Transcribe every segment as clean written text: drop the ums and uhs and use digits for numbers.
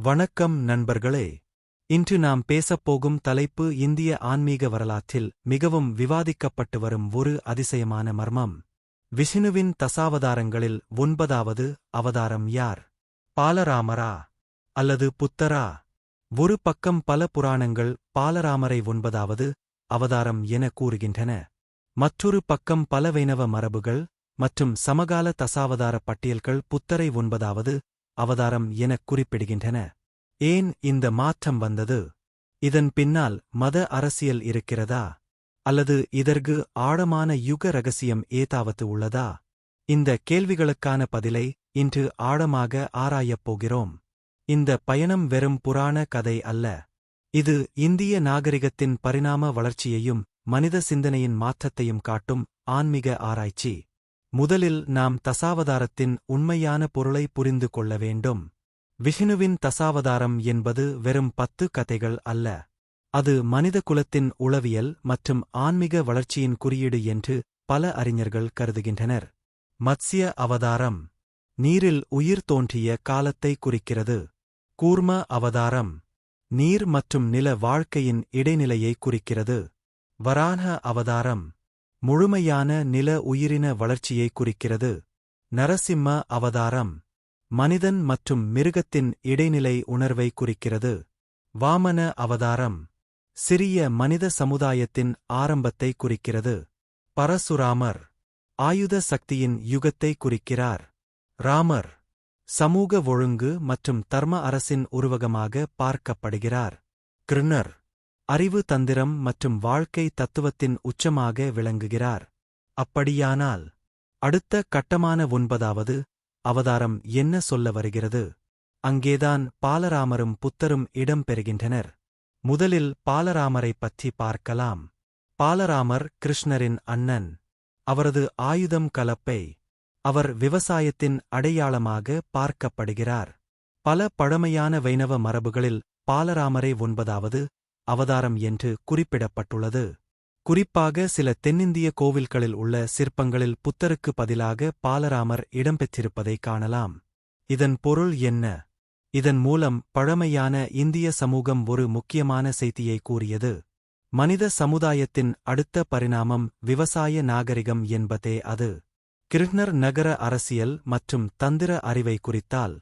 வணக்கம் நண்பர்களே. இன்று நாம் பேசப்போகும் தலைப்பு இந்திய ஆன்மீக வரலாற்றில் மிகவும் விவாதிக்கப்பட்டு வரும் ஒரு அதிசயமான மர்மம். விஷ்ணுவின் தசாவதாரங்களில் 9வது அவதாரம் யார்? பாலராமரா அல்லது புத்தரா? ஒரு பக்கம் பல புராணங்கள் பாலராமரை 9வது அவதாரம் என கூறுகின்றன. மற்றொரு பக்கம் பல வைணவ மரபுகள் மற்றும் சமகால தசாவதார பட்டியல்கள் புத்தரை 9வது அவதாரம் எனக் குறிப்பிடுகின்றன. ஏன் இந்த மாற்றம் வந்தது? இதன் பின்னால் மத அரசியல் இருக்கிறதா அல்லது இதற்கு ஆழமான யுக ரகசியம் ஏதாவது உள்ளதா? இந்த கேள்விகளுக்கான பதிலை இன்று ஆழமாக ஆராயப் போகிறோம். இந்த பயணம் வெறும் புராண கதை அல்ல. இது இந்திய நாகரிகத்தின் பரிணாம வளர்ச்சியையும் மனித சிந்தனையின் மாற்றத்தையும் காட்டும் ஆன்மீக ஆராய்ச்சி. முதலில் நாம் தசாவதாரத்தின் உண்மையான பொருளை புரிந்து கொள்ள வேண்டும். விஷ்ணுவின் தசாவதாரம் என்பது வெறும் 10 கதைகள் அல்ல. அது மனித குலத்தின் உளவியல் மற்றும் ஆன்மீக வளர்ச்சியின் குறியீடு என்று பல அறிஞர்கள் கருதுகின்றனர். மத்ஸ்ய அவதாரம் நீரில் உயிர் தோன்றிய காலத்தை குறிக்கிறது. கூர்ம அவதாரம் நீர் மற்றும் நில வாழ்க்கையின் இடைநிலையை குறிக்கிறது. வராஹ அவதாரம் முழுமையான நில உயிரின வளர்ச்சியை குறிக்கிறது. நரசிம்ம அவதாரம் மனிதன் மற்றும் மிருகத்தின் இடைநிலை உணர்வை குறிக்கிறது. வாமன அவதாரம் சிறிய மனித சமுதாயத்தின் ஆரம்பத்தை குறிக்கிறது. பரசுராமர் ஆயுத சக்தியின் யுகத்தை குறிக்கிறார். ராமர் சமூக ஒழுங்கு மற்றும் தர்ம அரசின் உருவகமாக பார்க்கப்படுகிறார். கிருணர் அறிவு தந்திரம் மற்றும் வாழ்க்கை தத்துவத்தின் உச்சமாக விளங்குகிறார். அப்படியானால் அடுத்த கட்டமான 9வது அவதாரம் என்ன சொல்ல வருகிறது? அங்கேதான் பாலராமரும் புத்தரும் இடம் பெறுகின்றனர். முதலில் பாலராமரைப் பற்றி பார்க்கலாம். பாலராமர் கிருஷ்ணரின் அண்ணன். அவரது ஆயுதம் கலப்பை. அவர் விவசாயத்தின் அடையாளமாக பார்க்கப்படுகிறார். பல பழமையான வைணவ மரபுகளில் பாலராமரை 9வது அவதாரம் என்று குறிப்பிடப்பட்டுள்ளது. குறிப்பாக சில தென்னிந்திய கோவில்களில் உள்ள சிற்பங்களில் புத்தருக்கு பதிலாக பாலராமர் இடம்பெற்றிருப்பதை காணலாம். இதன் பொருள் என்ன? இதன் மூலம் பழமையான இந்திய சமூகம் ஒரு முக்கியமான செய்தியை கூறியது. மனித சமுதாயத்தின் அடுத்த பரிணாமம் விவசாய நாகரிகம் என்பதே அது. கிருஷ்ணர் நகர அரசியல் மற்றும் தந்திர அறிவை குறித்தால்,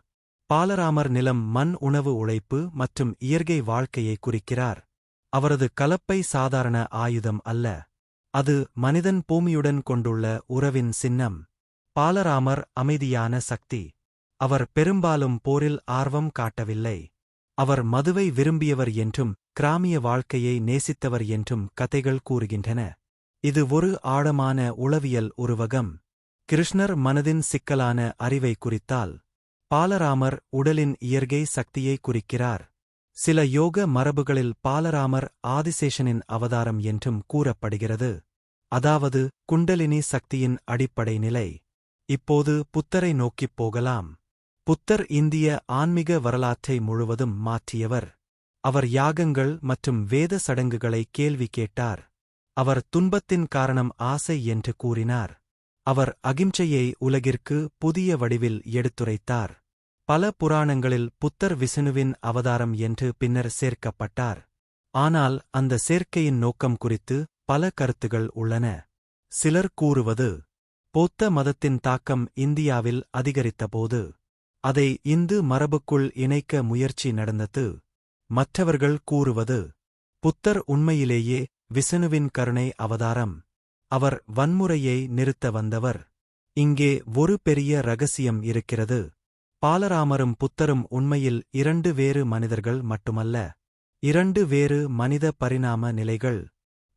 பாலராமர் நிலம், மண், உணவு, உழைப்பு மற்றும் இயற்கை வாழ்க்கையை குறிக்கிறார். அவரது கலப்பை சாதாரண ஆயுதம் அல்ல. அது மனிதன் பூமியுடன் கொண்டுள்ள உறவின் சின்னம். பாலராமர் அமைதியான சக்தி. அவர் பெரும்பாலும் போரில் ஆர்வம் காட்டவில்லை. அவர் மதுவை விரும்பியவர் என்றும் கிராமிய வாழ்க்கையை நேசித்தவர் என்றும் கதைகள் கூறுகின்றன. இது ஒரு ஆழமான உளவியல் உருவகம். கிருஷ்ணர் மனதின் சிக்கலான அறிவை குறித்தால், பாலராமர் உடலின் இயற்கை சக்தியை குறிக்கிறார். சில யோக மரபுகளில் பாலராமர் ஆதிசேஷனின் அவதாரம் என்றும் கூறப்படுகிறது. அதாவது குண்டலினி சக்தியின் அடிப்படை நிலை. இப்போது புத்தரை நோக்கிப் போகலாம். புத்தர் இந்திய ஆன்மீக வரலாற்றை முழுவதும் மாற்றியவர். அவர் யாகங்கள் மற்றும் வேத சடங்குகளை கேள்வி கேட்டார். அவர் துன்பத்தின் காரணம் ஆசை என்று கூறினார். அவர் அகிம்சையை உலகிற்கு புதிய வடிவில் எடுத்துரைத்தார். பல புராணங்களில் புத்தர் விஷ்ணுவின் அவதாரம் என்று பின்னர் சேர்க்கப்பட்டார். ஆனால் அந்த சேர்க்கையின் நோக்கம் குறித்து பல கருத்துகள் உள்ளன. சிலர் கூறுவது, பௌத்த மதத்தின் தாக்கம் இந்தியாவில் அதிகரித்தபோது அதை இந்து மரபுக்குள் இணைக்க முயற்சி நடந்தது. மற்றவர்கள் கூறுவது, புத்தர் உண்மையிலேயே விஷ்ணுவின் கருணை அவதாரம். அவர் வன்முறையை நிறுத்த வந்தவர். இங்கே ஒரு பெரிய ரகசியம் இருக்கிறது. பாலராமரும் புத்தரும் உண்மையில் 2 வேறு மனிதர்கள் மட்டுமல்ல, 2 வேறு மனித பரிணாம நிலைகள்.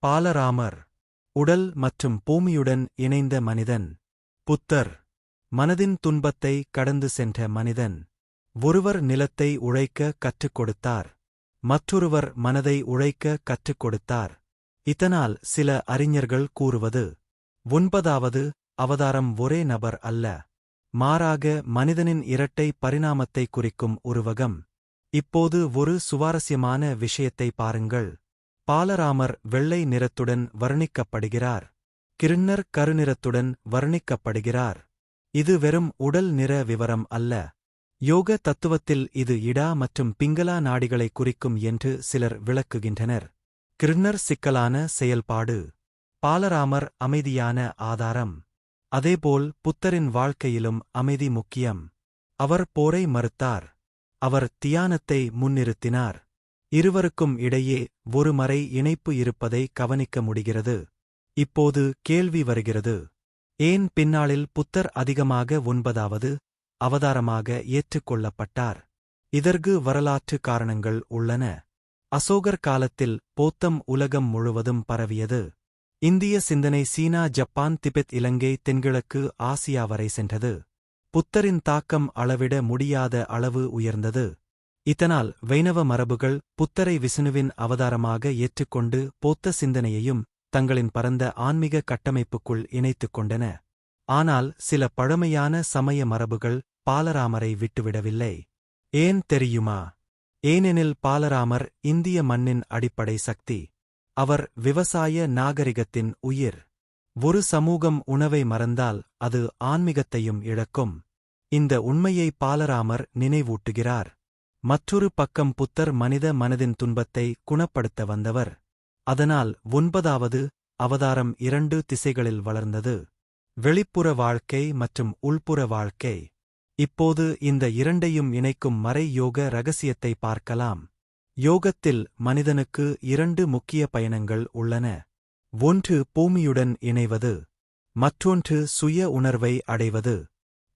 பாலராமர் உடல் மற்றும் பூமியுடன் இணைந்த மனிதன். புத்தர் மனதின் துன்பத்தை கடந்து சென்ற மனிதன். ஒருவர் நிலத்தை உழைக்க கற்றுக் கொடுத்தார். மற்றொருவர் மனதை உழைக்க கற்றுக் கொடுத்தார். இதனால் சில அறிஞர்கள் கூறுவது, 9வது அவதாரம் ஒரே நபர் அல்ல, மாறாக மனிதனின் இரட்டை பரிணாமத்தை குறிக்கும் உருவகம். இப்போது ஒரு சுவாரஸ்யமான விஷயத்தை பாருங்கள். பாலராமர் வெள்ளை நிறத்துடன் வர்ணிக்கப்படுகிறார். கிருஷ்ணர் கருநிறத்துடன் வர்ணிக்கப்படுகிறார். இது வெறும் உடல் நிற விவரம் அல்ல. யோக தத்துவத்தில் இது இடா மற்றும் பிங்களா நாடிகளை குறிக்கும் என்று சிலர் விளக்குகின்றனர். கிருஷ்ணர் சிக்கலான செயல்பாடு, பாலராமர் அமைதியான ஆதாரம். அதேபோல் புத்தரின் வாழ்க்கையிலும் அமைதி முக்கியம். அவர் போரை மறுத்தார். அவர் தியானத்தை முன்னிறுத்தினார். இருவருக்கும் இடையே ஒரு மறை இணைப்பு இருப்பதை கவனிக்க முடிகிறது. இப்போது கேள்வி வருகிறது. ஏன் பின்னாளில் புத்தர் அதிகமாக 9வது அவதாரமாக ஏற்றுக்கொள்ளப்பட்டார்? இதற்கு வரலாற்று காரணங்கள் உள்ளன. அசோகர் காலத்தில் பௌத்தம் உலகம் முழுவதும் பரவியது. இந்திய சிந்தனை சீனா, ஜப்பான், திபெத், இலங்கை, தென்கிழக்கு ஆசியா வரை சென்றது. புத்தரின் தாக்கம் அளவிட முடியாத அளவு உயர்ந்தது. இதனால் வைணவ மரபுகள் புத்தரை விஷ்ணுவின் அவதாரமாக ஏற்றுக்கொண்டு பௌத்த சிந்தனையையும் தங்களின் பரந்த ஆன்மீக கட்டமைப்புக்குள் இணைத்துக் கொண்டன. ஆனால் சில பழமையான சமய மரபுகள் பாலராமரை விட்டுவிடவில்லை. ஏன் தெரியுமா? ஏனெனில் பாலராமர் இந்திய மண்ணின் அடிப்படை சக்தி. அவர் விவசாய நாகரிகத்தின் உயிர். ஒரு சமூகம் உணவை மறந்தால் அது ஆன்மீகத்தையும் இழக்கும். இந்த உண்மையை பாலராமர் நினைவூட்டுகிறார். மற்றொரு பக்கம் புத்தர் மனித மனதின் துன்பத்தை குணப்படுத்த வந்தவர். அதனால் 9வது அவதாரம் 2 திசைகளில் வளர்ந்தது. வெளிப்புற வாழ்க்கை மற்றும் உள்புற வாழ்க்கை. இப்போது இந்த இரண்டையும் இணைக்கும் மறை யோக ரகசியத்தை பார்க்கலாம். யோகத்தில் மனிதனுக்கு 2 முக்கிய பயணங்கள் உள்ளன. ஒன்று பூமியுடன் இணைவது, மற்றொன்று சுய உணர்வை அடைவது.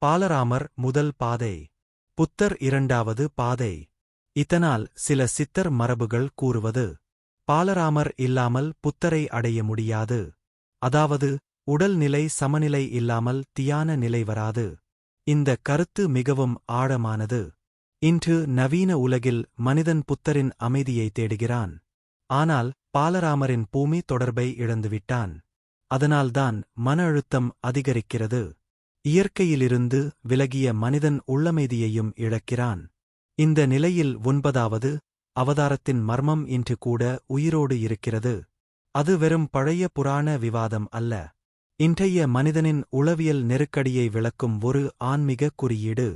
பாலராமர் முதல் பாதை, புத்தர் 2வது பாதை. இதனால் சில சித்தர் மரபுகள் கூறுவது, பாலராமர் இல்லாமல் புத்தரை அடைய முடியாது. அதாவது உடல்நிலை சமநிலை இல்லாமல் தியான நிலை வராது. இந்த கருத்து மிகவும் ஆழமானது. இன்று நவீன உலகில் மனிதன் புத்தரின் அமைதியை தேடுகிறான். ஆனால் பாலராமரின் பூமி தொடர்பை இழந்துவிட்டான். அதனால்தான் மன அழுத்தம் அதிகரிக்கிறது. இயற்கையிலிருந்து விலகிய மனிதன் உள்ளமைதியையும் இழக்கிறான். இந்த நிலையில் 9வது அவதாரத்தின் மர்மம் இன்று கூட உயிரோடு இருக்கிறது. அது வெறும் பழைய புராண விவாதம் அல்ல. இன்றைய மனிதனின் உளவியல் நெருக்கடியை விளக்கும் ஒரு ஆன்மீக குறியீடு.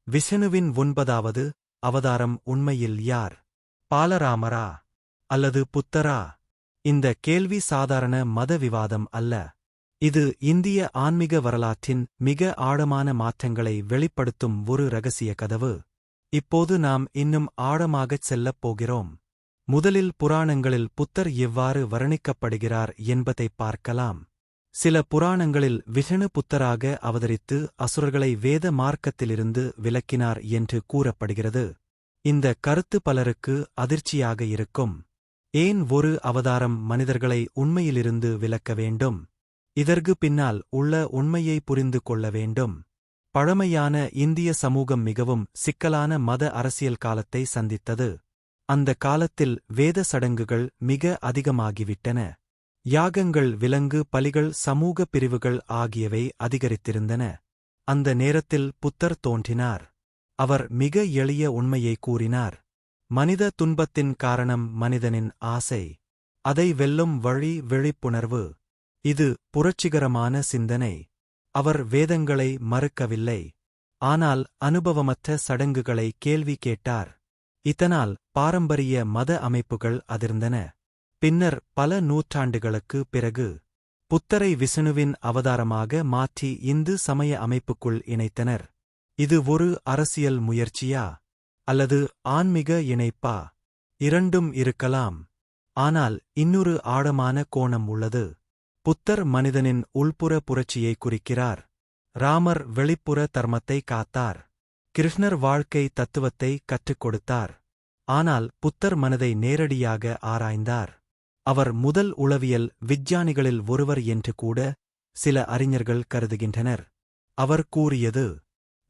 விஷ்ணுவின் 9வது அவதாரம் உண்மையில் யார்? பாலராமரா அல்லது புத்தரா? இந்த கேள்வி சாதாரண மத விவாதம் அல்ல. இது இந்திய ஆன்மீக வரலாற்றின் மிக ஆழமான மாற்றங்களை வெளிப்படுத்தும் ஒரு இரகசிய கதவு. இப்போது நாம் இன்னும் ஆழமாகச் செல்லப் போகிறோம். முதலில் புராணங்களில் புத்தர் எவ்வாறு வர்ணிக்கப்படுகிறார் என்பதைப் பார்க்கலாம். சில புராணங்களில் விஷ்ணு புத்தராக அவதரித்து அசுரர்களை வேத மார்க்கத்திலிருந்து விலக்கினார் என்று கூறப்படுகிறது. இந்த கருத்து பலருக்கு அதிர்ச்சியாக இருக்கும். ஏன் ஒரு அவதாரம் மனிதர்களை உண்மையிலிருந்து விலக்க வேண்டும்? இதற்கு பின்னால் உள்ள உண்மையை புரிந்து கொள்ள வேண்டும். பழமையான இந்திய சமூகம் மிகவும் சிக்கலான மத அரசியல் காலத்தை சந்தித்தது. அந்த காலத்தில் வேத சடங்குகள் மிக அதிகமாகிவிட்டன. யாகங்கள், விலங்கு பலிகள், சமூக பிரிவுகள் ஆகியவை அதிகரித்திருந்தன. அந்த நேரத்தில் புத்தர் தோன்றினார். அவர் மிக எளிய உண்மையை கூறினார். மனித துன்பத்தின் காரணம் மனிதனின் ஆசை. அதை வெல்லும் வழி விழிப்புணர்வு. இது புரட்சிகரமான சிந்தனை. அவர் வேதங்களை மறுக்கவில்லை. ஆனால் அனுபவமற்ற சடங்குகளை கேள்வி கேட்டார். இதனால் பாரம்பரிய மத அமைப்புகள் அதிர்ந்தன. பின்னர் பல நூற்றாண்டுகளுக்கு பிறகு புத்தரை விஷ்ணுவின் அவதாரமாக மாற்றி இந்து சமய அமைப்புக்குள் இணைத்தனர். இது ஒரு அரசியல் முயற்சியா அல்லது ஆன்மீக இணைப்பா? இரண்டும் இருக்கலாம். ஆனால் இன்னொரு ஆழமான கோணம் உள்ளது. புத்தர் மனிதனின் உள்புற புரட்சியை குறிக்கிறார். ராமர் வெளிப்புற தர்மத்தை காத்தார். கிருஷ்ணர் வாழ்க்கை தத்துவத்தை கற்றுக் கொடுத்தார். ஆனால் புத்தர் மனதை நேரடியாக ஆராய்ந்தார். அவர் முதல் உளவியல் விஞ்ஞானிகளில் ஒருவர் என்று கூட சில அறிஞர்கள் கருதுகின்றனர். அவர் கூறியது,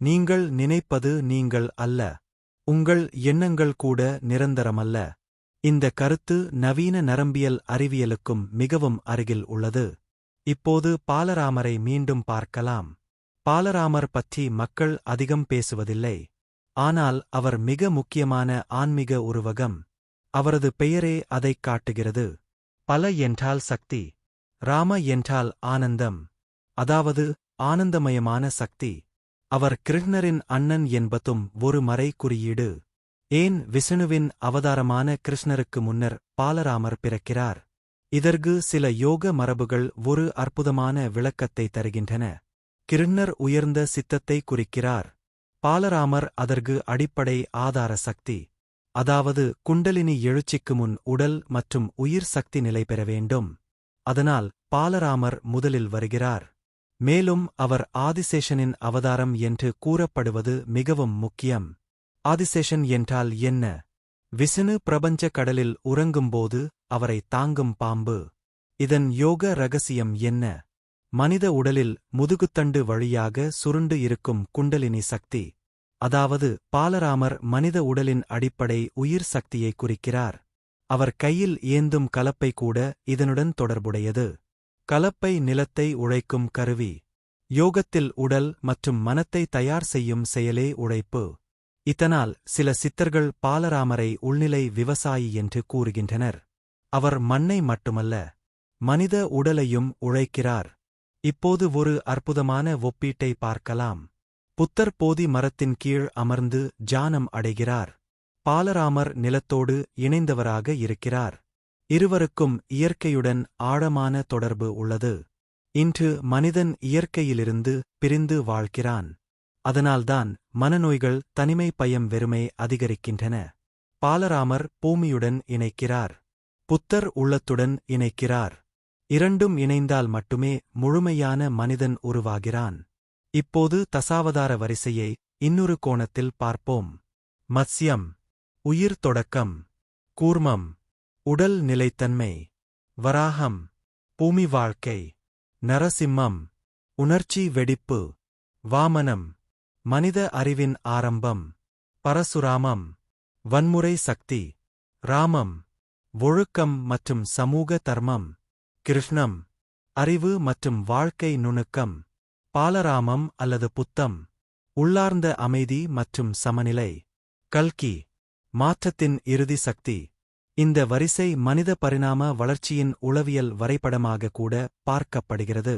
நீங்கள் நினைப்பது நீங்கள் அல்ல. உங்கள் எண்ணங்கள் கூட நிரந்தரமல்ல. இந்த கருத்து நவீன நரம்பியல் அறிவியலுக்கும் மிகவும் அருகில் உள்ளது. இப்போது பாலராமரை மீண்டும் பார்க்கலாம். பாலராமர் பற்றி மக்கள் அதிகம் பேசுவதில்லை. ஆனால் அவர் மிக முக்கியமான ஆன்மீக உருவகம். அவரது பெயரே அதைக் காட்டுகிறது. பல என்றால் சக்தி, ராம என்றால் ஆனந்தம். அதாவது ஆனந்தமயமான சக்தி. அவர் கிருஷ்ணரின் அண்ணன் என்பதும் ஒரு மறை குறியீடு. ஏன் விஷ்ணுவின் அவதாரமான கிருஷ்ணருக்கு முன்னர் பாலராமர் பிறக்கிறார்? இதற்கு சில யோக மரபுகள் ஒரு அற்புதமான விளக்கத்தை தருகின்றன. கிருஷ்ணர் உயர்ந்த சித்தத்தை குறிக்கிறார். பாலராமர் அதற்கு அடிப்படை ஆதார சக்தி. அதாவது குண்டலினி எழுச்சிக்கு முன் உடல் மற்றும் உயிர் சக்தி நிலை பெற வேண்டும். அதனால் பாலராமர் முதலில் வருகிறார். மேலும் அவர் ஆதிசேஷனின் அவதாரம் என்று கூறப்படுவது மிகவும் முக்கியம். ஆதிசேஷன் என்றால் என்ன? விஷ்ணு பிரபஞ்ச கடலில் உறங்கும்போது அவரை தாங்கும் பாம்பு. இதன் யோக ரகசியம் என்ன? மனித உடலில் முதுகுத்தண்டு வழியாக சுருண்டு இருக்கும் குண்டலினி சக்தி. அதாவது பாலராமர் மனித உடலின் அடிப்படை உயிர் சக்தியை குறிக்கிறார். அவர் கையில் ஏந்தும் கலப்பை கூட இதனுடன் தொடர்புடையது. கலப்பை நிலத்தை உழைக்கும் கருவி. யோகத்தில் உடல் மற்றும் மனத்தை தயார் செய்யும் செயலே உழைப்பு. இதனால் சில சித்தர்கள் பாலராமரை உள்நிலை விவசாயி என்று கூறுகின்றனர். அவர் மண்ணை மட்டுமல்ல, மனித உடலையும் உழைக்கிறார். இப்போது ஒரு அற்புதமான ஒப்பீட்டை பார்க்கலாம். புத்தர் போதி மரத்தின் கீழ் அமர்ந்து ஜானம் அடைகிறார். பாலராமர் நிலத்தோடு இணைந்தவராக இருக்கிறார். இருவருக்கும் இயற்கையுடன் ஆழமான தொடர்பு உள்ளது. இன்று மனிதன் இயற்கையிலிருந்து பிரிந்து வாழ்கிறான். அதனால்தான் மனநோய்கள், தனிமை, பயம், வெறுமை அதிகரிக்கின்றன. பாலராமர் பூமியுடன் இணைக்கிறார். புத்தர் உள்ளத்துடன் இணைக்கிறார். இரண்டும் இணைந்தால் மட்டுமே முழுமையான மனிதன் உருவாகிறான். இப்போது தசாவதார வரிசையை இன்னொரு கோணத்தில் பார்ப்போம். மத்ஸ்யம், உயிர் தொடக்கம். கூர்மம், உடல் நிலைத்தன்மை. வராகம், பூமி வாழ்க்கை. நரசிம்மம், உணர்ச்சி வெடிப்பு. வாமனம், மனித அறிவின் ஆரம்பம். பரசுராமம், வன்முறை சக்தி. ராமம், ஒழுக்கம் மற்றும் சமூக தர்மம். கிருஷ்ணம், அறிவு மற்றும் வாழ்க்கை நுணுக்கம். பாலராமம் அல்லது புத்தம், உள்ளார்ந்த அமைதி மற்றும் சமநிலை. கல்கி, மாற்றத்தின் இறுதி சக்தி. இந்த வரிசை மனித பரிணாம வளர்ச்சியின் உளவியல் வரைபடமாக கூட பார்க்கப்படுகிறது.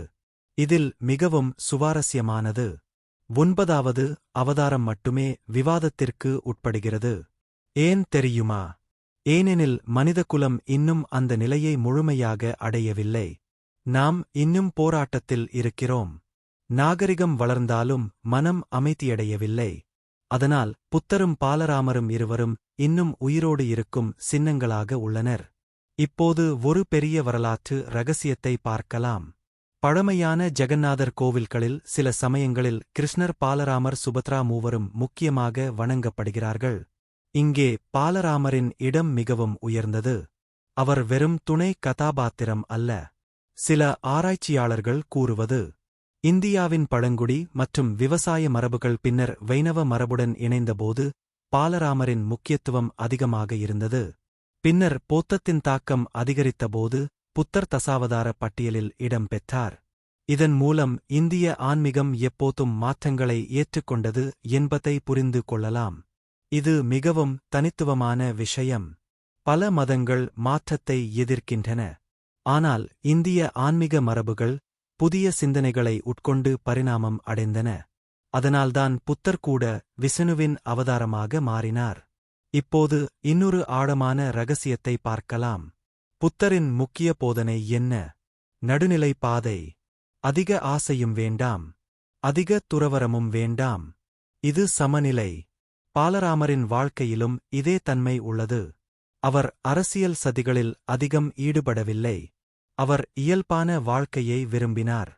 இதில் மிகவும் சுவாரஸ்யமானது 9வது அவதாரம் மட்டுமே விவாதத்திற்கு உட்படுகிறது. ஏன் தெரியுமா? ஏனெனில் மனிதகுலம் இன்னும் அந்த நிலையை முழுமையாக அடையவில்லை. நாம் இன்னும் போராட்டத்தில் இருக்கிறோம். நாகரிகம் வளர்ந்தாலும் மனம் அமைதியடையவில்லை. அதனால் புத்தரும் பாலராமரும் இருவரும் இன்னும் உயிரோடு இருக்கும் சின்னங்களாக உள்ளனர். இப்போது ஒரு பெரிய வரலாற்று ரகசியத்தை பார்க்கலாம். பழமையான ஜெகந்நாதர் கோவில்களில் சில சமயங்களில் கிருஷ்ணர், பாலராமர், சுபத்ரா மூவரும் முக்கியமாக வணங்கப்படுகிறார்கள். இங்கே பாலராமரின் இடம் மிகவும் உயர்ந்தது. அவர் வெறும் துணை கதாபாத்திரம் அல்ல. சில ஆராய்ச்சியாளர்கள் கூறுவது, இந்தியாவின் பழங்குடி மற்றும் விவசாய மரபுகள் பின்னர் வைணவ மரபுடன் இணைந்தபோது பாலராமரின் முக்கியத்துவம் அதிகமாக இருந்தது. பின்னர் போத்தத்தின் தாக்கம் அதிகரித்தபோது புத்தர் தசாவதார பட்டியலில் இடம் பெற்றார். இதன் மூலம் இந்திய ஆன்மீகம் எப்போதும் மாற்றங்களை ஏற்றுக்கொண்டது என்பதை புரிந்து கொள்ளலாம். இது மிகவும் தனித்துவமான விஷயம். பல மதங்கள் மாற்றத்தை எதிர்க்கின்றன. ஆனால் இந்திய ஆன்மீக மரபுகள் புதிய சிந்தனைகளை உட்கொண்டு பரிணாமம் அடைந்தன. அதனால்தான் புத்தர் கூட விஷ்ணுவின் அவதாரமாக மாறினார். இப்போது இன்னொரு ஆழமான ரகசியத்தை பார்க்கலாம். புத்தரின் முக்கிய போதனை என்ன? நடுநிலை பாதை. அதிக ஆசையும் வேண்டாம், அதிக துறவரமும் வேண்டாம். இது சமநிலை. பாலராமரின் வாழ்க்கையிலும் இதே தன்மை உள்ளது. அவர் அரசியல் சதிகளில் அதிகம் ஈடுபடவில்லை. அவர் இயல்பான வாழ்க்கையை விரும்பினார்.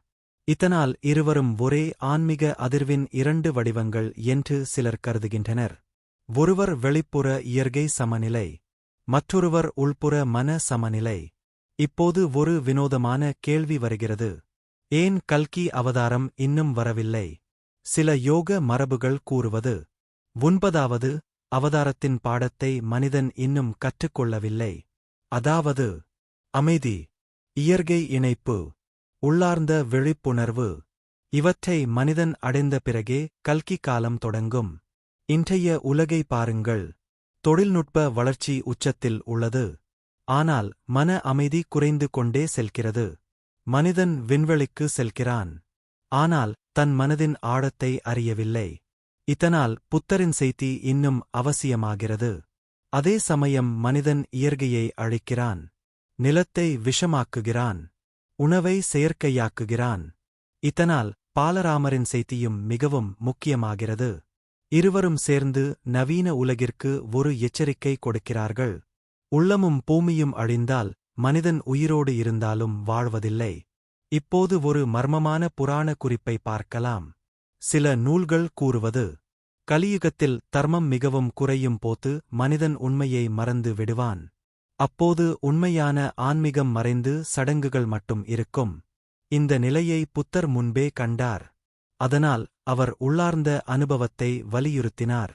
இதனால் இருவரும் ஒரே ஆன்மீக அதிர்வின் 2 வடிவங்கள் என்று சிலர் கருதுகின்றனர். ஒருவர் வெளிப்புற இயற்கை சமநிலை, மற்றொருவர் உள்புற மன சமநிலை. இப்போது ஒரு வினோதமான கேள்வி வருகிறது. ஏன் கல்கி அவதாரம் இன்னும் வரவில்லை? சில யோக மரபுகள் கூறுவது, 9வது அவதாரத்தின் பாடத்தை மனிதன் இன்னும் கற்றுக்கொள்ளவில்லை. அதாவது அமைதி, இயற்கை இணைப்பு, உள்ளார்ந்த விழிப்புணர்வு. இவற்றை மனிதன் அடைந்த பிறகே கல்கி காலம் தொடங்கும். இன்றைய உலகை பாருங்கள். தொழில்நுட்ப வளர்ச்சி உச்சத்தில் உள்ளது. ஆனால் மன அமைதி குறைந்து கொண்டே செல்கிறது. மனிதன் விண்வெளிக்கு செல்கிறான். ஆனால் தன் மனதின் ஆழத்தை அறியவில்லை. இதனால் புத்தரின் செய்தி இன்னும் அவசியமாகிறது. அதே சமயம் மனிதன் இயற்கையை அழிக்கிறான். நிலத்தை விஷமாக்குகிறான். உணவை செயற்கையாக்குகிறான். இதனால் பாலராமரின் செய்தியும் மிகவும் முக்கியமாகிறது. இருவரும் சேர்ந்து நவீன உலகிற்கு ஒரு எச்சரிக்கை கொடுக்கிறார்கள். உள்ளமும் பூமியும் அழிந்தால் மனிதன் உயிரோடு இருந்தாலும் வாழ்வதில்லை. இப்போது ஒரு மர்மமான புராண குறிப்பை பார்க்கலாம். சில நூல்கள் கூறுவது, கலியுகத்தில் தர்மம் மிகவும் குறையும் போது மனிதன் உண்மையை மறந்து விடுவான். அப்போது உண்மையான ஆன்மீகம் மறைந்து சடங்குகள் மட்டும் இருக்கும். இந்த நிலையை புத்தர் முன்பே கண்டார். அதனால் அவர் உள்ளார்ந்த அனுபவத்தை வலியுறுத்தினார்.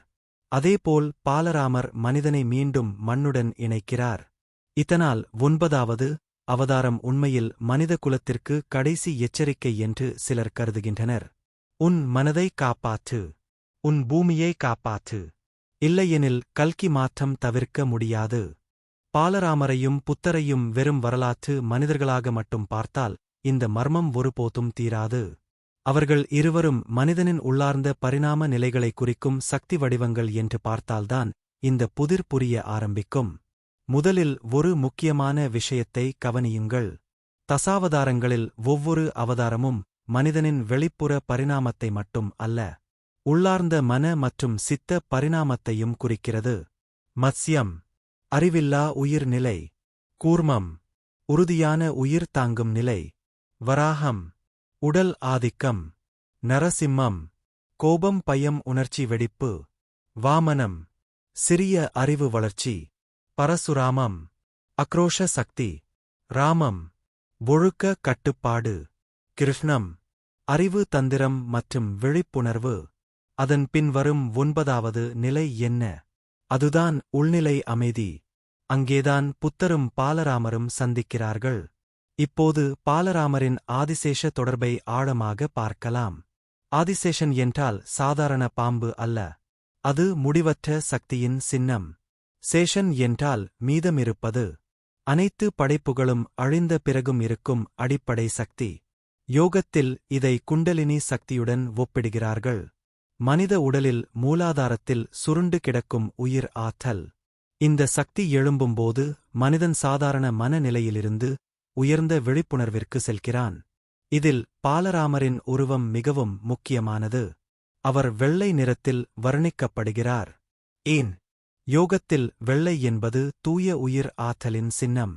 அதேபோல் பாலராமர் மனிதனை மீண்டும் மண்ணுடன் இணைக்கிறார். இதனால் 9வது அவதாரம் உண்மையில் மனித குலத்திற்கு கடைசி எச்சரிக்கை என்று சிலர் கருதுகின்றனர். உன் மனதை காப்பாற்று. உன் பூமியை காப்பாற்று. இல்லையெனில் கல்கி மாற்றம் தவிர்க்க முடியாது. பாலராமரையும் புத்தரையும் வெறும் வரலாற்று மனிதர்களாக மட்டும் பார்த்தால் இந்த மர்மம் ஒருபோதும் தீராது. அவர்கள் இருவரும் மனிதனின் உள்ளார்ந்த பரிணாம நிலைகளை குறிக்கும் சக்தி வடிவங்கள் என்று பார்த்தால்தான் இந்த புதிர் புரிய ஆரம்பிக்கும். முதலில் ஒரு முக்கியமான விஷயத்தை கவனியுங்கள். தசாவதாரங்களில் ஒவ்வொரு அவதாரமும் மனிதனின் வெளிப்புற பரிணாமத்தை மட்டும் அல்ல, உள்ளார்ந்த மன மற்றும் சித்த பரிணாமத்தையும் குறிக்கிறது. மத்ஸ்யம், அறிவில்லா உயிர் நிலை. கூர்மம், உறுதியான உயிர் தாங்கும் நிலை. வராகம், உடல் ஆதிக்கம். நரசிம்மம், கோபம் பயம் உணர்ச்சி வெடிப்பு. வாமனம், சிறிய அறிவு வளர்ச்சி. பரசுராமம், அக்ரோஷ சக்தி. ராமம், ஒழுக்க கட்டுப்பாடு. கிருஷ்ணம், அறிவு தந்திரம் மற்றும் விழிப்புணர்வு. அதன் பின்வரும் 9வது நிலை என்ன? அதுதான் உள்நிலை அமைதி. அங்கேதான் புத்தரும் பாலராமரும் சந்திக்கிறார்கள். இப்போது பாலராமரின் ஆதிசேஷ தொடர்பை ஆழமாக பார்க்கலாம். ஆதிசேஷன் என்றால் சாதாரண பாம்பு அல்ல. அது முடிவற்ற சக்தியின் சின்னம். சேஷன் என்றால் மீதமிருப்பது. அனைத்து படைப்புகளும் அழிந்த பிறகும் இருக்கும் அடிப்படை சக்தி. யோகத்தில் இதை குண்டலினி சக்தியுடன் ஒப்பிடுகிறார்கள். மனித உடலில் மூலாதாரத்தில் சுருண்டு கிடக்கும் உயிர் ஆற்றல். இந்த சக்தி எழும்பும்போது மனிதன் சாதாரண மனநிலையிலிருந்து உயர்ந்த விழிப்புணர்விற்கு செல்கிறான். இதில் பாலராமரின் உருவம் மிகவும் முக்கியமானது. அவர் வெள்ளை நிறத்தில் வர்ணிக்கப்படுகிறார். ஏன்? யோகத்தில் வெள்ளை என்பது தூய உயிர் ஆற்றலின் சின்னம்.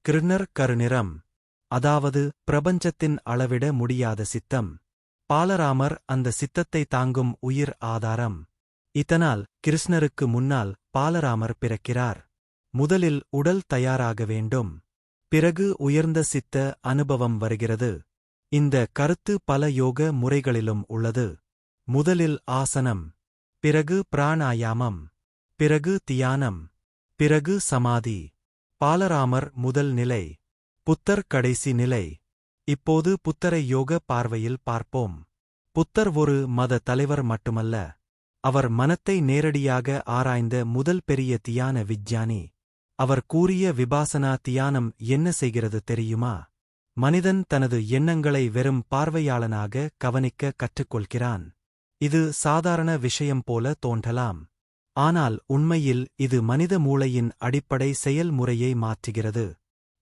கிருஷ்ணர் கருநிறம், அதாவது பிரபஞ்சத்தின் அளவிட முடியாத சித்தம். பாலராமர் அந்த சித்தத்தை தாங்கும் உயிர் ஆதாரம். இதனால் கிருஷ்ணருக்கு முன்னால் பாலராமர் பிறக்கிறார். முதலில் உடல் தயாராக வேண்டும். பிறகு உயர்ந்த சித்த அனுபவம் வருகிறது. இந்த கருத்து பல யோக முறைகளிலும் உள்ளது. முதலில் ஆசனம், பிறகு பிராணாயாமம், பிறகு தியானம், பிறகு சமாதி. பாலராமர் முதல் நிலை, புத்தர் கடைசி நிலை. இப்போது புத்தரை யோக பார்வையில் பார்ப்போம். புத்தர் ஒரு மத தலைவர் மட்டுமல்ல, அவர் மனத்தை நேரடியாக ஆராய்ந்த முதல் பெரிய தியான விஞ்ஞானி. அவர் கூறிய விபாசனா தியானம் என்ன செய்கிறது தெரியுமா? மனிதன் தனது எண்ணங்களை வெறும் பார்வையாளனாக கவனிக்க கற்றுக்கொள்கிறான். இது சாதாரண விஷயம் போல தோன்றலாம். ஆனால் உண்மையில் இது மனித மூளையின் அடிப்படை செயல்முறையை மாற்றுகிறது.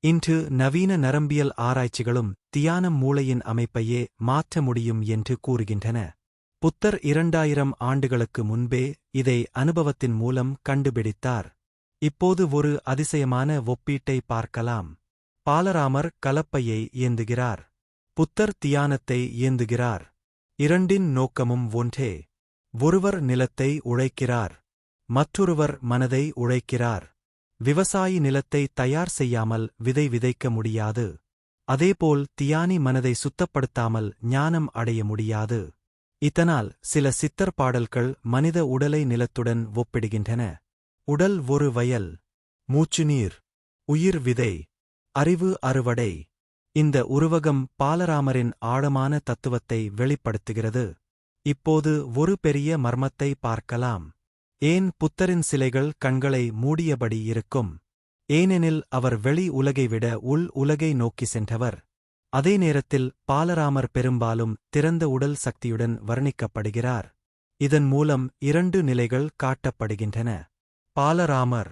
இன்று நவீன நரம்பியல் ஆராய்ச்சிகளும் தியானம் மூளையின் அமைப்பையே மாற்ற முடியும் என்று கூறுகின்றன. புத்தர் 2000 ஆண்டுகளுக்கு முன்பே இதை அனுபவத்தின் மூலம் கண்டுபிடித்தார். இப்போது ஒரு அதிசயமான ஒப்பீட்டை பார்க்கலாம். பாலராமர் கலப்பையை ஏந்துகிறார். புத்தர் தியானத்தை ஏந்துகிறார். இரண்டின் நோக்கமும் ஒன்றே. ஒருவர் நிலத்தை உழைக்கிறார், மற்றொருவர் மனதை உழைக்கிறார். விவசாயி நிலத்தை தயார் செய்யாமல் விதை விதைக்க முடியாது. அதேபோல் தியானி மனதை சுத்தப்படுத்தாமல் ஞானம் அடைய முடியாது. இதனால் சில சித்தர் பாடல்கள் மனித உடலை நிலத்துடன் ஒப்பிடுகின்றன. உடல் ஒரு வயல், மூச்சுநீர், உயிர் விதை, அறிவு அறுவடை. இந்த உருவகம் பாலராமரின் ஆழமான தத்துவத்தை வெளிப்படுத்துகிறது. இப்போது ஒரு பெரிய மர்மத்தை பார்க்கலாம். ஏன் புத்தரின் சிலைகள் கண்களை மூடியபடி இருக்கும்? ஏனெனில் அவர் வெளி உலகை விட உள் உலகை நோக்கி சென்றவர். அதே நேரத்தில் பாலராமர் பெரும்பாலும் திறந்த உடல் சக்தியுடன் வர்ணிக்கப்படுகிறார். இதன் மூலம் இரண்டு நிலைகள் காட்டப்படுகின்றன. பாலராமர்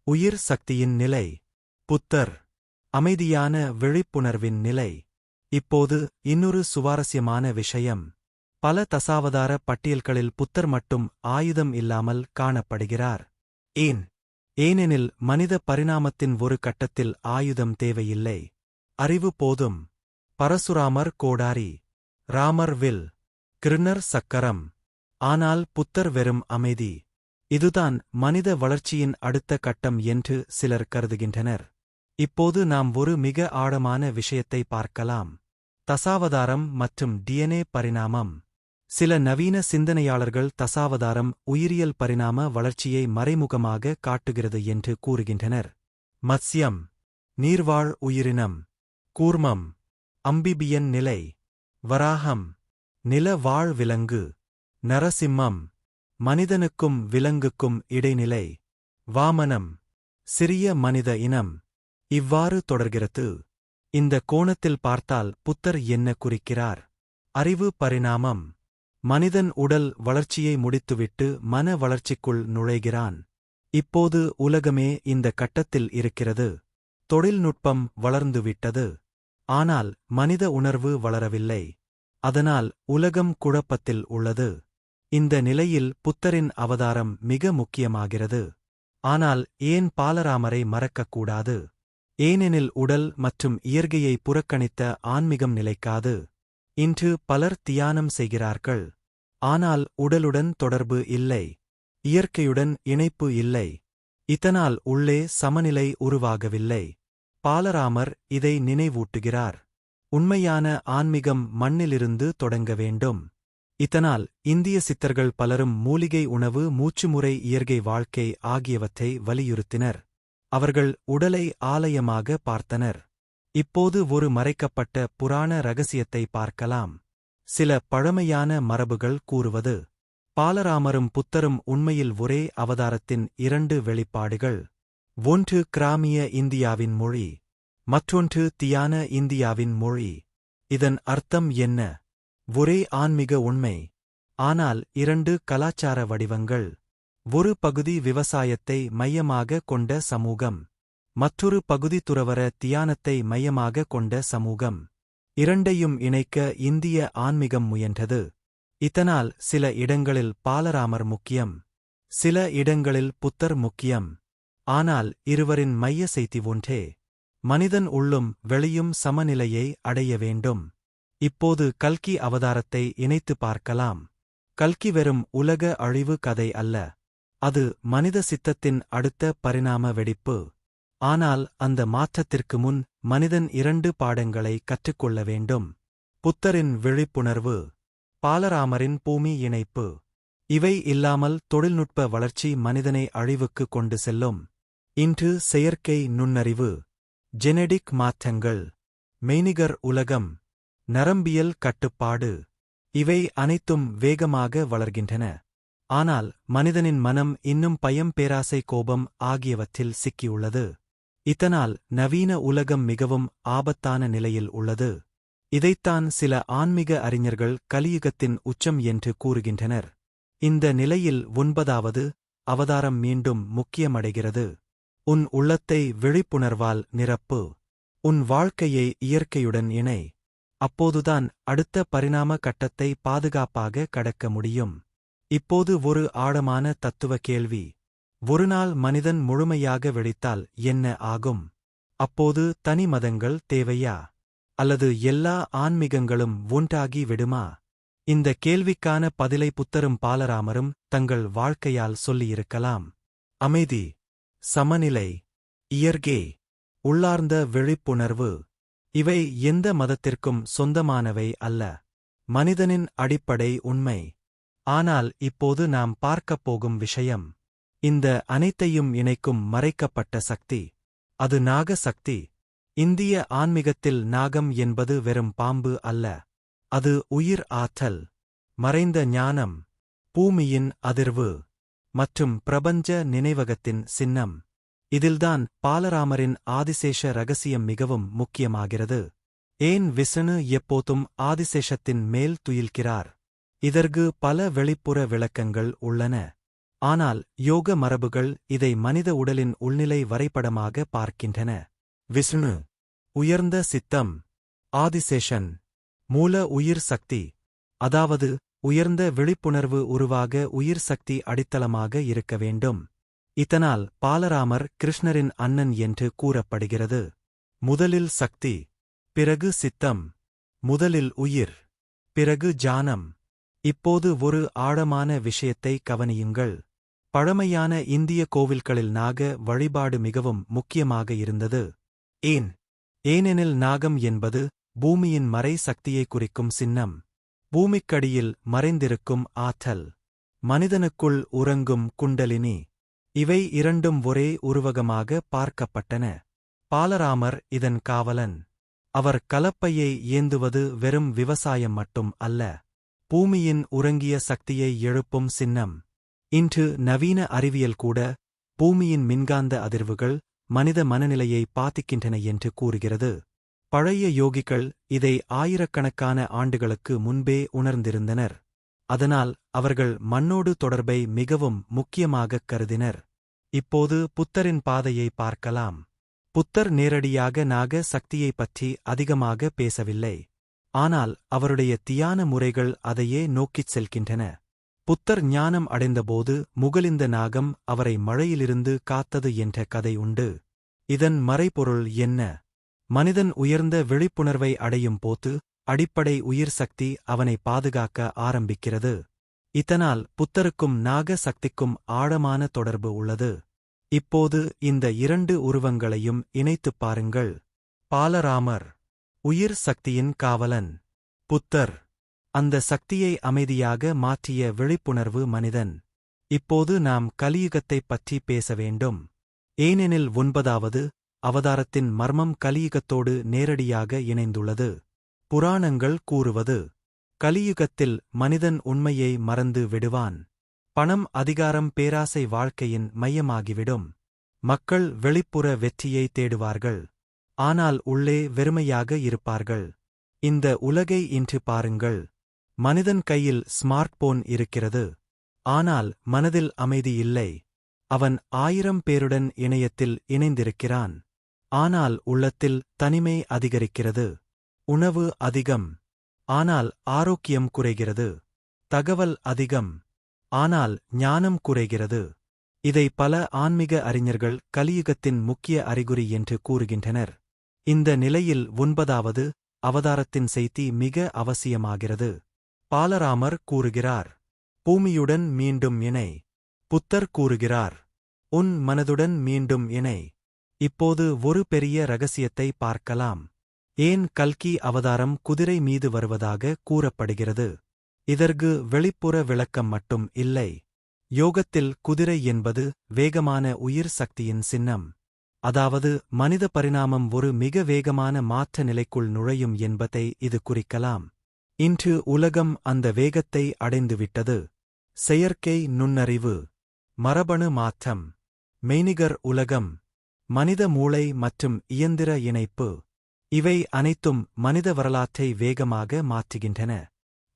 உயிர் சக்தியின் நிலை, புத்தர் அமைதியான விழிப்புணர்வின் நிலை. இப்போது இன்னொரு சுவாரஸ்யமான விஷயம். பல தசாவதார பட்டியல்களில் புத்தர் மட்டும் ஆயுதம் இல்லாமல் காணப்படுகிறார். ஏனெனில் மனித பரிணாமத்தின் ஒரு கட்டத்தில் ஆயுதம் தேவையில்லை. அறிவு போதும். பரசுராமர் கோடாரி, ராமர் வில், கிருணர் சக்கரம். ஆனால் புத்தர் வெறும் அமைதி. இதுதான் மனித வளர்ச்சியின் அடுத்த கட்டம் என்று சிலர் கருதுகின்றனர். இப்போது நாம் ஒரு மிக ஆழமான விஷயத்தை பார்க்கலாம். தசாவதாரம் மற்றும் டிஎன்ஏ பரிணாமம். சில நவீன சிந்தனையாளர்கள் தசாவதாரம் உயிரியல் பரிணாம வளர்ச்சியை மறைமுகமாக காட்டுகிறது என்று கூறுகின்றனர். மத்ஸ்யம் நீர்வாழ் உயிரினம், கூர்மம் அம்பிபியன் நிலை, வராகம் நில வாழ் விலங்கு, நரசிம்மம் மனிதனுக்கும் விலங்குக்கும் இடைநிலை, வாமனம் சிறிய மனித இனம். இவ்வாறு தொடர்கிறது. இந்த கோணத்தில் பார்த்தால் புத்தர் என்ன குறிக்கிறார்? அறிவு பரிணாமம். மனிதன் உடல் வளர்ச்சியை முடித்துவிட்டு மன வளர்ச்சிக்குள் நுழைகிறான். இப்போது உலகமே இந்த கட்டத்தில் இருக்கிறது. தொழில்நுட்பம் வளர்ந்துவிட்டது. ஆனால் மனித உணர்வு வளரவில்லை. அதனால் உலகம் குழப்பத்தில் உள்ளது. இந்த நிலையில் புத்தரின் அவதாரம் மிக முக்கியமாகிறது. ஆனால் ஏன் பாலராமரை மறக்கக்கூடாது? ஏனெனில் உடல் மற்றும் இயற்கையை புறக்கணித்த ஆன்மீகம் நிலைக்காது. இன்று பலர் தியானம் செய்கிறார்கள். ஆனால் உடலுடன் தொடர்பு இல்லை. இயற்கையுடன் இணைப்பு இல்லை. இதனால் உள்ளே சமநிலை உருவாகவில்லை. பாலராமர் இதை நினைவூட்டுகிறார். உண்மையான ஆன்மீகம் மண்ணிலிருந்து தொடங்க வேண்டும். இதனால் இந்திய சித்தர்கள் பலரும் மூலிகை உணவு, மூச்சுமுறை, இயற்கை வாழ்க்கை ஆகியவற்றை வலியுறுத்தினர். அவர்கள் உடலை ஆலயமாக பார்த்தனர். இப்போது ஒரு மறைக்கப்பட்ட புராண ரகசியத்தை பார்க்கலாம். சில பழமையான மரபுகள் கூறுவது, பாலராமரும் புத்தரும் உண்மையில் ஒரே அவதாரத்தின் இரண்டு வெளிப்பாடுகள். ஒன்று கிராமிய இந்தியாவின் மொழி, மற்றொன்று தியான இந்தியாவின் மொழி. இதன் அர்த்தம் என்ன? ஒரே ஆன்மீக உண்மை, ஆனால் இரண்டு கலாச்சார வடிவங்கள். ஒரு பகுதி விவசாயத்தை மையமாக கொண்ட சமூகம், மற்றொரு பகுதி துறவற தியானத்தை மையமாக கொண்ட சமூகம். இரண்டையும் இணைக்க இந்திய ஆன்மீகம் முயன்றது. இதனால் சில இடங்களில் பாலராமர் முக்கியம், சில இடங்களில் புத்தர் முக்கியம். ஆனால் இருவரின் மைய செய்தி ஒன்றே. மனிதன் உள்ளும் வெளியும் சமநிலையை அடைய வேண்டும். இப்போது கல்கி அவதாரத்தை இணைத்து பார்க்கலாம். கல்கி வெறும் உலக அழிவு கதை அல்ல. அது மனித சித்தத்தின் அடுத்த பரிணாம வெடிப்பு. ஆனால் அந்த மாற்றத்திற்கு முன் மனிதன் இரண்டு பாடங்களை கற்றுக்கொள்ள வேண்டும். புத்தரின் விழிப்புணர்வு, பாலராமரின் பூமி இணைப்பு. இவை இல்லாமல் தொழில்நுட்ப வளர்ச்சி மனிதனை அழிவுக்கு கொண்டு செல்லும். இன்று செயற்கை நுண்ணறிவு, ஜெனடிக் மாற்றங்கள், மெய்நிகர் உலகம், நரம்பியல் கட்டுப்பாடு, இவை அனைத்தும் வேகமாக வளர்கின்றன. ஆனால் மனிதனின் மனம் இன்னும் பயம், பேராசை, கோபம் ஆகியவற்றில் சிக்கியுள்ளது. இதனால் நவீன உலகம் மிகவும் ஆபத்தான நிலையில் உள்ளது. இதைத்தான் சில ஆன்மீக அறிஞர்கள் கலியுகத்தின் உச்சம் என்று கூறுகின்றனர். இந்த நிலையில் 9வது அவதாரம் மீண்டும் முக்கியமடைகிறது. உன் உள்ளத்தை விழிப்புணர்வால் நிரப்பு. உன் வாழ்க்கையை இயற்கையுடன் இணை. அப்போதுதான் அடுத்த பரிணாம கட்டத்தை பாதுகாப்பாக கடக்க முடியும். இப்போது ஒரு ஆழமான தத்துவ கேள்வி. ஒருநாள் மனிதன் முழுமையாக வெடித்தால் என்ன ஆகும்? அப்போது தனி மதங்கள் தேவையா? அல்லது எல்லா ஆன்மீகங்களும் ஒன்றாகி விடுமா? இந்த கேள்விக்கான பதிலை புத்தரும் பாலராமரும் தங்கள் வாழ்க்கையால் சொல்லியிருக்கலாம். அமைதி, சமநிலை, இயற்கை, உள்ளார்ந்த விழிப்புணர்வு. இவை எந்த மதத்திற்கும் சொந்தமானவை அல்ல. மனிதனின் அடிப்படை உண்மை. ஆனால் இப்போது நாம் பார்க்கப் போகும் விஷயம், இந்த அனைத்தையும் இணைக்கும் மறைக்கப்பட்ட சக்தி. அது நாக சக்தி. இந்திய ஆன்மீகத்தில் நாகம் என்பது வெறும் பாம்பு அல்ல. அது உயிர் ஆற்றல், மறைந்த ஞானம், பூமியின் அதிர்வு மற்றும் பிரபஞ்ச நினைவகத்தின் சின்னம். இதில்தான் பாலராமரின் ஆதிசேஷ ரகசியம் மிகவும் முக்கியமாகிறது. ஏன் விஷ்ணு எப்போதும் ஆதிசேஷத்தின் மேல் துயில்கிறார்? இதற்கு பல வெளிப்புற விளக்கங்கள் உள்ளன. ஆனால் யோக மரபுகள் இதை மனித உடலின் உள்நிலை வரைபடமாக பார்க்கின்றன. விஷ்ணு உயர்ந்த சித்தம், ஆதிசேஷன் மூல உயிர் சக்தி, அதாவது உயர்ந்த விழிப்புணர்வு உருவாக உயிர் சக்தி அடித்தளமாக இருக்க வேண்டும். இதனால் பாலராமர் கிருஷ்ணரின் அண்ணன் என்று கூறப்படுகிறது. முதலில் சக்தி, பிறகு சித்தம், முதலில் உயிர், பிறகு ஜானம். இப்போது ஒரு ஆழமான விஷயத்தை கவனியுங்கள். பழமையான இந்திய கோவில்களில் நாக வழிபாடு மிகவும் முக்கியமாக இருந்தது. ஏனெனில் நாகம் என்பது பூமியின் மறை சக்தியை குறிக்கும் சின்னம். பூமிக்கடியில் மறைந்திருக்கும் ஆற்றல், மனிதனுக்குள் உறங்கும் குண்டலினி, இவை இரண்டும் ஒரே உருவகமாக பார்க்கப்பட்டன. பாலராமர் இதன் காவலன். அவர் கலப்பையை ஏந்துவது வெறும் விவசாயம் மட்டும் அல்ல, பூமியின் உறங்கிய சக்தியை எழுப்பும் சின்னம். இன்று நவீன அறிவியல் கூட பூமியின் மின்காந்த அதிர்வுகள் மனித மனநிலையை பாதிக்கின்றன என்று கூறுகிறது. பழைய யோகிகள் இதை ஆயிரக்கணக்கான ஆண்டுகளுக்கு முன்பே உணர்ந்திருந்தனர். அதனால் அவர்கள் மண்ணோடு தொடர்பை மிகவும் முக்கியமாகக் கருதினர். இப்போது புத்தரின் பாதையை பார்க்கலாம். புத்தர் நேரடியாக நாக சக்தியைப் பற்றி அதிகமாக பேசவில்லை. ஆனால் அவருடைய தியான முறைகள் அதையே நோக்கிச் செல்கின்றன. புத்தர் ஞானம் அடைந்தபோது முகலிந்த நாகம் அவரை மழையிலிருந்து காத்தது என்ற கதை உண்டு. இதன் மறைபொருள் என்ன? மனிதன் உயர்ந்த விழிப்புணர்வை அடையும் போது அடிப்படை உயிர் சக்தி அவனை பாதுகாக்க ஆரம்பிக்கிறது. இதனால் புத்தருக்கும் நாக சக்திக்கும் ஆழமான தொடர்பு உள்ளது. இப்போது இந்த இரண்டு உருவங்களையும் இணைத்துப் பாருங்கள். பாலராமர் உயிர் சக்தியின் காவலன், புத்தர் அந்த சக்தியை அமைதியாக மாற்றிய விழிப்புணர்வு மனிதன். இப்போது நாம் கலியுகத்தைப் பற்றி பேச வேண்டும். ஏனெனில் 9வது அவதாரத்தின் மர்மம் கலியுகத்தோடு நேரடியாக இணைந்துள்ளது. புராணங்கள் கூறுவது, கலியுகத்தில் மனிதன் உண்மையை மறந்து விடுவான். பணம், அதிகாரம், பேராசை வாழ்க்கையின் மையமாகிவிடும். மக்கள் வெளிப்புற வெற்றியை தேடுவார்கள், ஆனால் உள்ளே வெறுமையாக இருப்பார்கள். இந்த உலகை இன்று பாருங்கள். மனிதன் கையில் ஸ்மார்ட் போன் இருக்கிறது, ஆனால் மனதில் அமைதி இல்லை. அவன் 1000 பேருடன் இணையத்தில் இணைந்திருக்கிறான், ஆனால் உள்ளத்தில் தனிமை அதிகரிக்கிறது. உணவு அதிகம், ஆனால் ஆரோக்கியம் குறைகிறது. தகவல் அதிகம், ஆனால் ஞானம் குறைகிறது. இதை பல ஆன்மீக அறிஞர்கள் கலியுகத்தின் முக்கிய அறிகுறி என்று கூறுகின்றனர். இந்த நிலையில் 9வது அவதாரத்தின் செய்தி மிக அவசியமாகிறது. பாலராமர் கூறுகிறார், பூமியுடன் மீண்டும் இணை. புத்தர் கூறுகிறார், உன் மனதுடன் மீண்டும் இணை. இப்போது ஒரு பெரிய ரகசியத்தை பார்க்கலாம். ஏன் கல்கி அவதாரம் குதிரை மீது வருவதாக கூறப்படுகிறது? இதற்கு வெளிப்புற விளக்கம் மட்டும் இல்லை. யோகத்தில் குதிரை என்பது வேகமான உயிர் சக்தியின் சின்னம். அதாவது மனித பரிணாமம் ஒரு மிக வேகமான மாற்ற நிலைக்குள் நுழையும் என்பதை இது குறிக்கலாம். இன்று உலகம் அந்த வேகத்தை அடைந்துவிட்டது. செயற்கை நுண்ணறிவு, மரபணு மாற்றம், மெய்நிகர் உலகம், மனித மூளை மற்றும் இயந்திர இணைப்பு, இவை அனைத்தும் மனித வரலாற்றை வேகமாக மாற்றுகின்றன.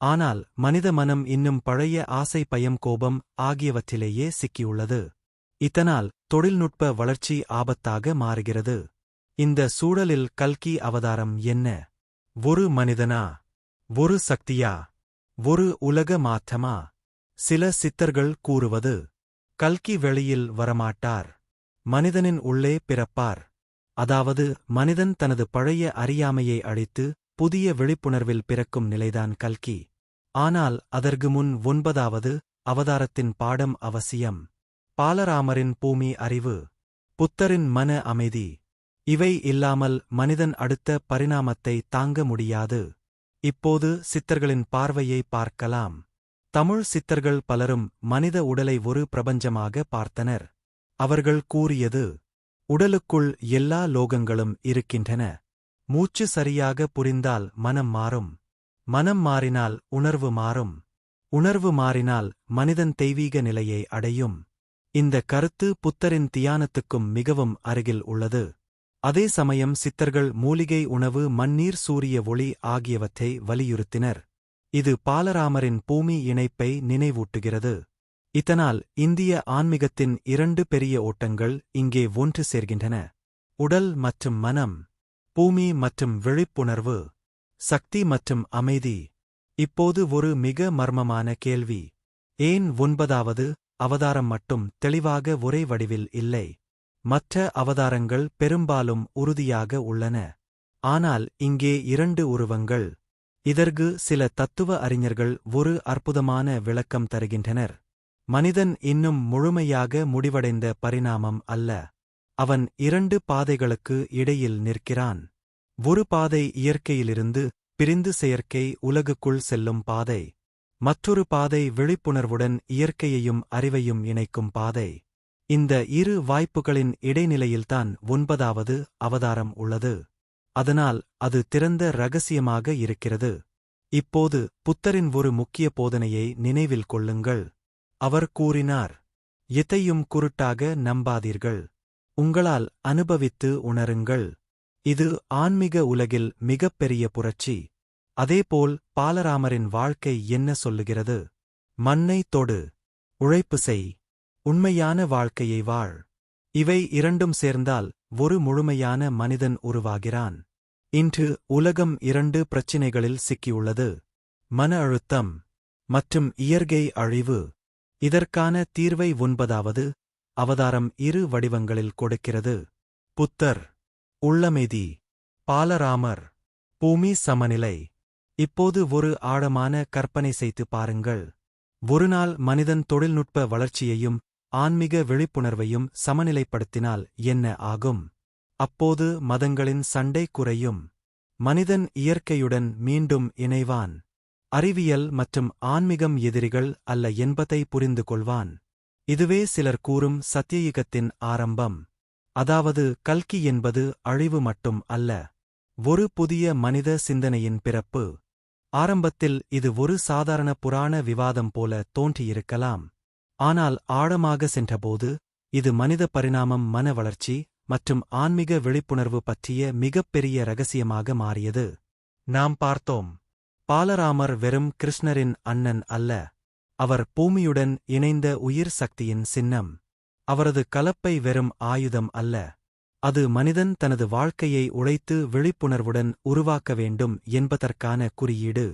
ஆனால் மனித மனம் இன்னும் பழைய ஆசை, பயம், கோபம் ஆகியவற்றிலேயே சிக்கியுள்ளது. இதனால் தொழில்நுட்ப வளர்ச்சி ஆபத்தாக மாறுகிறது. இந்த சூழலில் கல்கி அவதாரம் என்ன? ஒரு மனிதனா? ஒரு சக்தியா? ஒரு உலக மாற்றமா? சில சித்தர்கள் கூறுவது, கல்கி வெளியில் வரமாட்டார், மனிதனின் உள்ளே பிறப்பார். அதாவது மனிதன் தனது பழைய அறியாமையை அழித்து புதிய விழிப்புணர்வில் பிறக்கும் நிலைதான் கல்கி. ஆனால் அதற்கு முன் 9வது அவதாரத்தின் பாடம் அவசியம். பாலராமரின் பூமி அறிவு, புத்தரின் மன அமைதி, இவை இல்லாமல் மனிதன் அடுத்த பரிணாமத்தை தாங்க முடியாது. இப்போது சித்தர்களின் பார்வையை பார்க்கலாம். தமிழ் சித்தர்கள் பலரும் மனித உடலை ஒரு பிரபஞ்சமாக பார்த்தனர். அவர்கள் கூறியது, உடலுக்குள் எல்லா லோகங்களும் இருக்கின்றன. மூச்சு சரியாக புரிந்தால் மனம் மாறும், மனம் மாறினால் உணர்வு மாறும், உணர்வு மாறினால் மனிதன் தெய்வீக நிலையை அடையும். இந்த கருத்து புத்தரின் தியானத்துக்கும் மிகவும் அருகில் உள்ளது. அதே சமயம் சித்தர்கள் மூலிகை உணவு மண்ணீர் சூரிய ஒளி ஆகியவற்றை வலியுறுத்தினர். இது பாலராமரின் பூமி இணைப்பை நினைவூட்டுகிறது. இதனால் இந்திய ஆன்மீகத்தின் 2 பெரிய ஓட்டங்கள் இங்கே ஒன்று சேர்கின்றன. உடல் மற்றும் மனம், பூமி மற்றும் விழிப்புணர்வு, சக்தி மற்றும் அமைதி. இப்போது ஒரு மிக மர்மமான கேள்வி. ஏன் 9வது அவதாரம் மட்டும் தெளிவாக ஒரே வடிவில் இல்லை? மற்ற அவதாரங்கள் பெரும்பாலும் உறுதியாக உள்ளன. ஆனால் இங்கே 2 உருவங்கள். இதற்கு சில தத்துவ அறிஞர்கள் ஒரு அற்புதமான விளக்கம் தருகின்றனர். மனிதன் இன்னும் முழுமையாக முடிவடைந்த பரிணாமம் அல்ல. அவன் 2 பாதைகளுக்கு இடையில் நிற்கிறான். ஒரு பாதை இயற்கையிலிருந்து பிரிந்து செயற்கை உலகுக்குள் செல்லும் பாதை. மற்றொரு பாதை விழிப்புணர்வுடன் இயற்கையையும் அறிவையும் இணைக்கும் பாதை. இந்த 2 வாய்ப்புகளின் இடைநிலையில்தான் 9வது அவதாரம் உள்ளது. அதனால் அது திறந்த இரகசியமாக இருக்கிறது. இப்போது புத்தரின் ஒரு முக்கிய போதனையை நினைவில் கொள்ளுங்கள். அவர் கூறினார், எதையும் குருட்டாக நம்பாதீர்கள். உங்களால் அனுபவித்து உணருங்கள். இது ஆன்மீக உலகில் மிகப்பெரிய புரட்சி. அதேபோல் பாலராமரின் வாழ்க்கை என்ன சொல்லுகிறது? மண்ணை தொடு, உழைப்பு செய், உண்மையான வாழ்க்கையை வாழ். இவை 2ம் சேர்ந்தால் ஒரு முழுமையான மனிதன் உருவாகிறான். இன்று உலகம் 2 பிரச்சினைகளில் சிக்கியுள்ளது: மன அழுத்தம் மற்றும் இயற்கை அழிவு. இதற்கான தீர்வை 9வது அவதாரம் 2 வடிவங்களில் கொடுக்கிறது. புத்தர், உள்ளமைதி; பாலராமர், பூமி சமநிலை. இப்போது ஒரு ஆழமான கற்பனை செய்து பாருங்கள். ஒருநாள் மனிதன் தொழில்நுட்ப வளர்ச்சியையும் ஆன்மீக விழிப்புணர்வையும் சமநிலைப்படுத்தினால் என்ன ஆகும்? அப்போது மதங்களின் சண்டை குறையும். மனிதன் இயற்கையுடன் மீண்டும் இணைவான். அறிவியல் மற்றும் ஆன்மீகம் எதிரிகள் அல்ல என்பதை புரிந்து கொள்வான். இதுவே சிலர் கூறும் சத்தியயுகத்தின் ஆரம்பம். அதாவது கல்கி என்பது அழிவு மட்டும் அல்ல, ஒரு புதிய மனித சிந்தனையின் பிறப்பு. ஆரம்பத்தில் இது ஒரு சாதாரண புராண விவாதம் போல தோன்றியிருக்கலாம். ஆனால் ஆழமாக சென்றபோது இது மனித பரிணாமம், மன வளர்ச்சி மற்றும் ஆன்மீக விழிப்புணர்வு பற்றிய மிகப்பெரிய இரகசியமாக மாறியது. நாம் பார்த்தோம், பாலராமர் வெறும் கிருஷ்ணரின் அண்ணன் அல்ல. அவர் பூமியுடன் இணைந்த உயிர் சக்தியின் சின்னம். அவரது கலப்பை வெறும் ஆயுதம் அல்ல. அது மனிதன் தனது வாழ்க்கையை உழைத்து விழிப்புணர்வுடன் உருவாக்க வேண்டும் என்பதற்கான குறியீடு.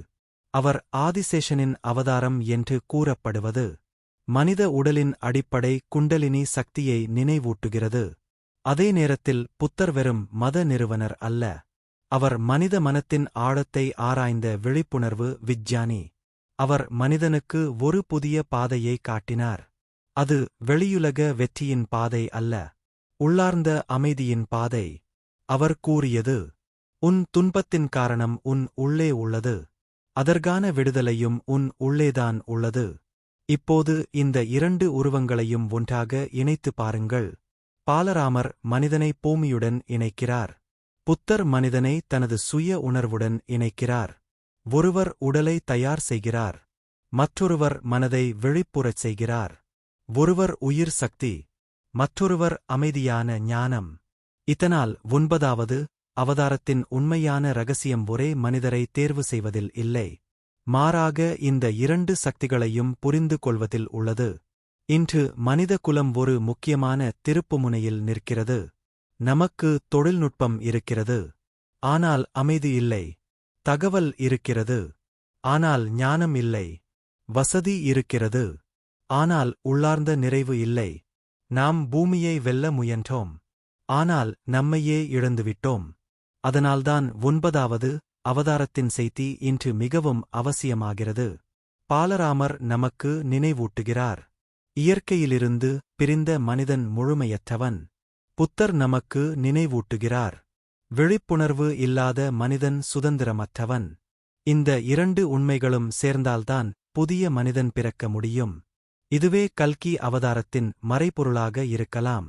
அவர் ஆதிசேஷனின் அவதாரம் என்று கூறப்படுவது மனித உடலின் அடிப்படை குண்டலினி சக்தியை நினைவூட்டுகிறது. அதே நேரத்தில் புத்தர் வெறும் மத நிறுவனர் அல்ல. அவர் மனித மனத்தின் ஆழத்தை ஆராய்ந்த விழிப்புணர்வு விஞ்ஞானி. அவர் மனிதனுக்கு ஒரு புதிய பாதையை காட்டினார். அது வெளியுலக வெற்றியின் பாதை அல்ல, உள்ளார்ந்த அமைதியின் பாதை. அவர் கூறியது, உன் துன்பத்தின் காரணம் உன் உள்ளே உள்ளது. அதற்கான விடுதலையும் உன் உள்ளேதான் உள்ளது. இப்போது இந்த 2 உருவங்களையும் ஒன்றாக இணைத்து பாருங்கள். பாலராமர் மனிதனை பூமியுடன் இணைக்கிறார். புத்தர் மனிதனை தனது சுய உணர்வுடன் இணைக்கிறார். ஒருவர் உடலை தயார் செய்கிறார், மற்றொருவர் மனதை விழிப்புறச் செய்கிறார். ஒருவர் உயிர் சக்தி, மற்றொருவர் அமைதியான ஞானம். இதனால் 9வது அவதாரத்தின் உண்மையான இரகசியம் ஒரே மனிதரை தேர்வு செய்வதில் இல்லை, மாறாக இந்த 2 சக்திகளையும் புரிந்து கொள்வதில் உள்ளது. இன்று மனித குலம் ஒரு முக்கியமான திருப்புமுனையில் நிற்கிறது. நமக்கு தொழில்நுட்பம் இருக்கிறது, ஆனால் அமைதி இல்லை. தகவல் இருக்கிறது, ஆனால் ஞானம் இல்லை. வசதி இருக்கிறது, ஆனால் உள்ளார்ந்த நிறைவு இல்லை. நாம் பூமியை வெல்ல முயன்றோம், ஆனால் நம்மையே இழந்துவிட்டோம். அதனால்தான் 9வது அவதாரத்தின் செய்தி இன்று மிகவும் அவசியமாகிறது. பாலராமர் நமக்கு நினைவூட்டுகிறார், இயற்கையிலிருந்து பிரிந்த மனிதன் முழுமையற்றவன். புத்தர் நமக்கு நினைவூட்டுகிறார், விழிப்புணர்வு இல்லாத மனிதன் சுதந்திரமற்றவன். இந்த 2 உண்மைகளும் சேர்ந்தால்தான் புதிய மனிதன் பிறக்க முடியும். இதுவே கல்கி அவதாரத்தின் மறைபொருளாக இருக்கலாம்.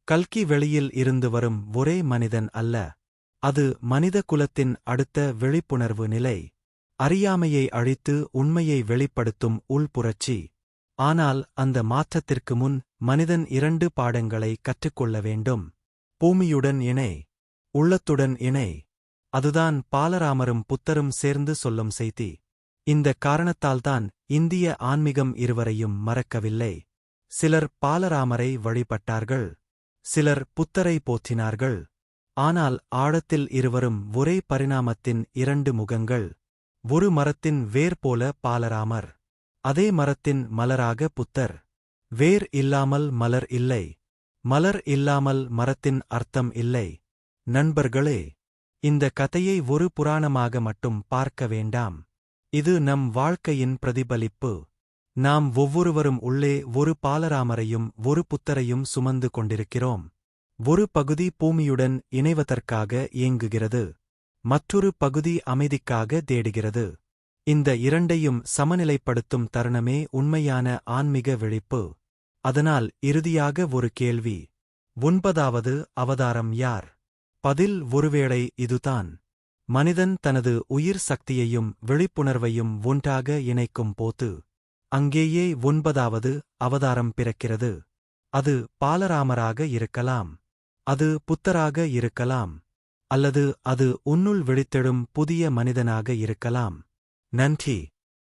கல்கி வெளியில் இருந்து வரும் ஒரே மனிதன் அல்ல, அது மனித குலத்தின் அடுத்த விழிப்புணர்வு நிலை. அறியாமையை அழித்து உண்மையை வெளிப்படுத்தும் உள்புரட்சி. ஆனால் அந்த மாற்றத்திற்கு முன் மனிதன் 2 பாடங்களை கற்றுக்கொள்ள வேண்டும். பூமியுடன் இணை, உள்ளத்துடன் இணை. அதுதான் பாலராமரும் புத்தரும் சேர்ந்து சொல்லும் செய்தி. இந்த காரணத்தால்தான் இந்திய ஆன்மீகம் இருவரையும் மறக்கவில்லை. சிலர் பாலராமரை வழிபட்டார்கள், சிலர் புத்தரை போற்றினார்கள். ஆனால் ஆழத்தில் இருவரும் ஒரே பரிணாமத்தின் இரண்டு முகங்கள். ஒரு மரத்தின் வேர் போல பாலராமர், அதே மரத்தின் மலராக புத்தர். வேர் இல்லாமல் மலர் இல்லை, மலர் இல்லாமல் மரத்தின் அர்த்தம் இல்லை. நண்பர்களே, இந்த கதையை ஒரு புராணமாக மட்டும் பார்க்க வேண்டாம். இது நம் வாழ்க்கையின் பிரதிபலிப்பு. நாம் ஒவ்வொருவரும் உள்ளே ஒரு பாலராமரையும் ஒரு புத்தரையும் சுமந்து கொண்டிருக்கிறோம். ஒரு பகுதி பூமியுடன் இணைவதற்காக ஏங்குகிறது, மற்றொரு பகுதி அமைதிக்காக தேடுகிறது. இந்த இரண்டையும் சமநிலைப்படுத்தும் தருணமே உண்மையான ஆன்மீக விழிப்பு. அதனால் இறுதியாக ஒரு கேள்வி: 9வது அவதாரம் யார்? பதில் ஒருவேளை இதுதான். மனிதன் தனது உயிர் சக்தியையும் விழிப்புணர்வையும் ஒன்றாக இணைக்கும் போது அங்கேயே 9வது அவதாரம் பிறக்கிறது. அது பாலராமராக இருக்கலாம், அது புத்தராக இருக்கலாம், அல்லது அது உன்னுள் விழித்தெழும் புதிய மனிதனாக இருக்கலாம். நன்றி.